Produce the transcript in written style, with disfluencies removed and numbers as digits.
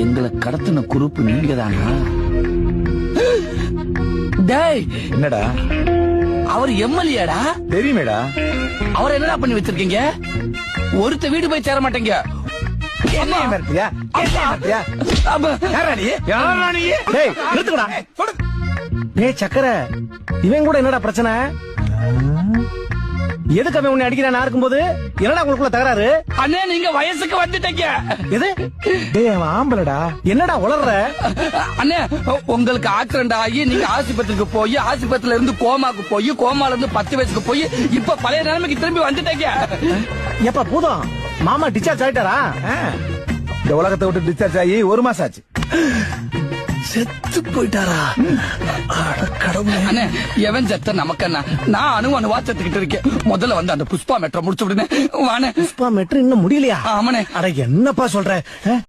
எங்களை கடத்தின குரூப் நீங்க தானா? டேய், என்னடா? அவர் எம்எல்ஏடா. தெரியுமேடா. அவர் என்னடா பண்ணி வச்சிருக்கீங்க? ஒருத்த வீடு போய் சேர மாட்டேங்க. என்ன ஏமாத்தியா? டேய் நிறுத்துடா. டேய் சக்கரை, இவன் கூட என்னடா பிரச்சனை? எதுக்கு அவன் உன்னை அடிக்கிறான் இருக்கும்போது? என்னடா உங்களுக்குள்ள தகராறு? அண்ணே, நீங்க வயசுக்கு வந்துட்டீங்க. எது? டேய் அவன் ஆம்பளடா. என்னடா உளர்ற? அண்ணே, உங்களுக்கு ஆக்சிடென்ட் ஆகி நீங்க ஆஸ்பத்திரிக்கு போய் ஆஸ்பத்திரியில இருந்து கோமாக்கு போய் கோமால இருந்து 10 வயசுக்கு போய் இப்ப பழைய நிலைமைக்கு திரும்பி வந்துட்டீங்க. எப்ப பூதம் மாமா டிஸ்சார்ஜ் ஆயிட்டாரா? இந்த உலகத்தை விட்டு டிஸ்சார்ஜ் ஆகி 1 மாசம் ஆச்சு. செத்து போயிட்டாரா? கடவுளே. அண்ணே, எவன் செத்த நமக்கண்ணா? நான் அணுவா செத்துக்கிட்டு இருக்கேன். முதல்ல வந்து அந்த புஷ்பா மெட்ரோ முடிச்சு விடுனே. வானே. புஷ்பா மெட்ரோ இன்னும் முடியலையா? ஆமாண்ணே. அட என்னப்பா சொல்ற?